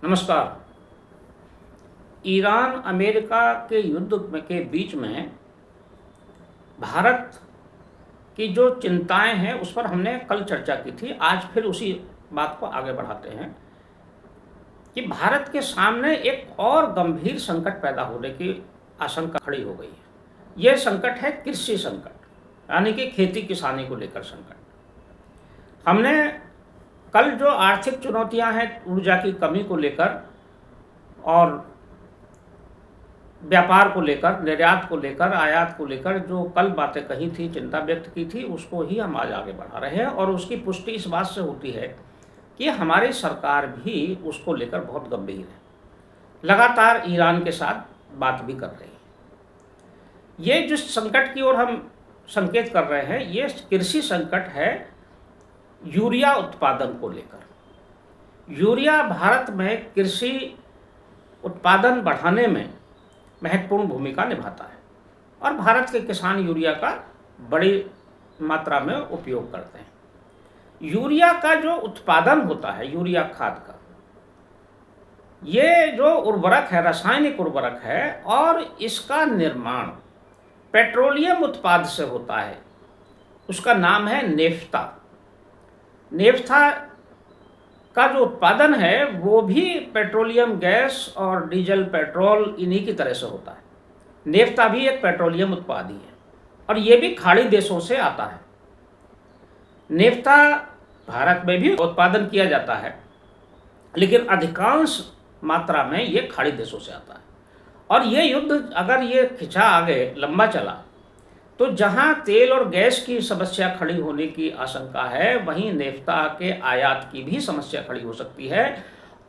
नमस्कार। Iran America के युद्ध के बीच में भारत की जो चिंताएं हैं उस पर हमने कल चर्चा की थी। आज फिर उसी बात को आगे बढ़ाते हैं कि भारत के सामने एक और गंभीर संकट पैदा होने की आशंका खड़ी हो गई है। यह संकट है कृषि संकट, यानी कि खेती किसानी को लेकर संकट। हमने कल जो आर्थिक चुनौतियां हैं ऊर्जा की कमी को लेकर और व्यापार को लेकर, निर्यात को लेकर, आयात को लेकर जो कल बातें कही थी, चिंता व्यक्त की थी, उसको ही हम आज आगे बढ़ा रहे हैं। और उसकी पुष्टि इस बात से होती है कि हमारी सरकार भी उसको लेकर बहुत गंभीर है, लगातार ईरान के साथ बात भी कर रही है। ये जिस संकट की ओर हम संकेत कर रहे हैं, ये कृषि संकट है यूरिया उत्पादन को लेकर। यूरिया भारत में कृषि उत्पादन बढ़ाने में महत्वपूर्ण भूमिका निभाता है और भारत के किसान यूरिया का बड़ी मात्रा में उपयोग करते हैं। यूरिया का जो उत्पादन होता है, यूरिया खाद का, ये जो उर्वरक है, रासायनिक उर्वरक है, और इसका निर्माण पेट्रोलियम उत्पाद से होता है। उसका नाम है नेफ्ता। नेफ्था का जो उत्पादन है वो भी पेट्रोलियम गैस और डीजल पेट्रोल इन्हीं की तरह से होता है। नेफ्ता भी एक पेट्रोलियम उत्पाद ही है और ये भी खाड़ी देशों से आता है। नेफ्ता भारत में भी उत्पादन किया जाता है, लेकिन अधिकांश मात्रा में ये खाड़ी देशों से आता है। और ये युद्ध अगर ये खिंचा आगे लंबा चला तो जहां तेल और गैस की समस्या खड़ी होने की आशंका है, वहीं नेफ्ता के आयात की भी समस्या खड़ी हो सकती है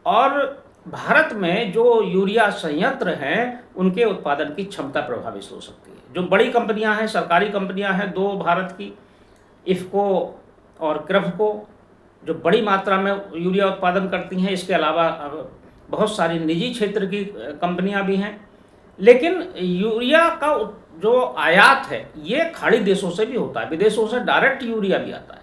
और भारत में जो यूरिया संयंत्र हैं उनके उत्पादन की क्षमता प्रभावित हो सकती है। जो बड़ी कंपनियां हैं, सरकारी कंपनियां हैं दो भारत की, इफ़को और क्रेवको, जो बड़ी मात्रा में यूरिया उत्पादन करती हैं। इसके अलावा बहुत सारी निजी क्षेत्र की कंपनियां भी हैं। लेकिन यूरिया का जो आयात है ये खाड़ी देशों से भी होता है, विदेशों से डायरेक्ट यूरिया भी आता है।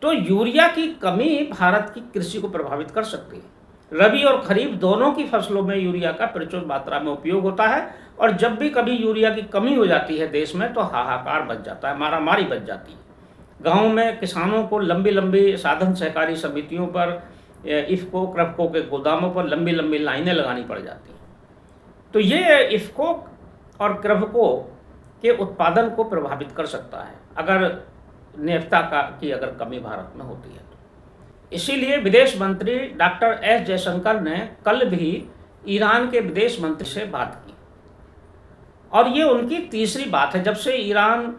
तो यूरिया की कमी भारत की कृषि को प्रभावित कर सकती है। रबी और खरीफ दोनों की फसलों में यूरिया का प्रचुर मात्रा में उपयोग होता है और जब भी कभी यूरिया की कमी हो जाती है देश में तो हाहाकार बच जाता है, मारामारी बच जाती है। गाँव में किसानों को लंबी लंबी साधन सहकारी समितियों पर, इफ़को क्रेवको के गोदामों पर लंबी लंबी लाइनें लगानी पड़ जाती हैं। तो ये इफ़को और क्रेवको के उत्पादन को प्रभावित कर सकता है अगर नेफ्ता की अगर कमी भारत में होती है तो। इसीलिए विदेश मंत्री डॉक्टर एस जयशंकर ने कल भी ईरान के विदेश मंत्री से बात की और ये उनकी तीसरी बात है। जब से ईरान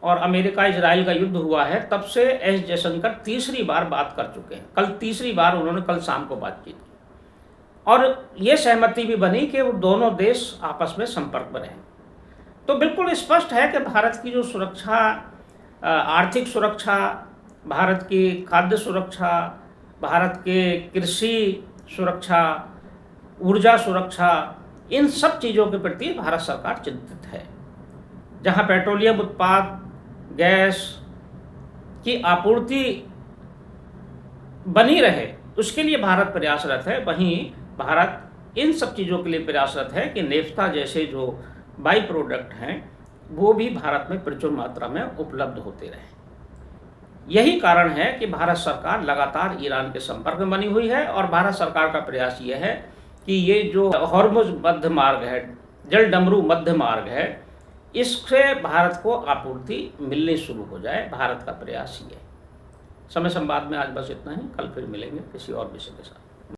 और अमेरिका इजराइल का युद्ध हुआ है तब से एस जयशंकर तीसरी बार बात कर चुके हैं। कल तीसरी बार उन्होंने कल शाम को बातचीत की और ये सहमति भी बनी कि वो दोनों देश आपस में संपर्क में रहें। तो बिल्कुल स्पष्ट है कि भारत की जो सुरक्षा, आर्थिक सुरक्षा, भारत की खाद्य सुरक्षा, भारत के कृषि सुरक्षा, ऊर्जा सुरक्षा, इन सब चीज़ों के प्रति भारत सरकार चिंतित है। जहां पेट्रोलियम उत्पाद, गैस की आपूर्ति बनी रहे उसके लिए भारत प्रयासरत है, वहीं भारत इन सब चीज़ों के लिए प्रयासरत है कि नेफ्ता जैसे जो बाई प्रोडक्ट हैं वो भी भारत में प्रचुर मात्रा में उपलब्ध होते रहें। यही कारण है कि भारत सरकार लगातार ईरान के संपर्क में बनी हुई है और भारत सरकार का प्रयास ये है कि ये जो हॉर्मुज मध्य मार्ग है, जलडमरू मध्य मार्ग है, इससे भारत को आपूर्ति मिलनी शुरू हो जाए। भारत का प्रयास ये है। समय संवाद में आज बस इतना ही। कल फिर मिलेंगे किसी और विषय के साथ।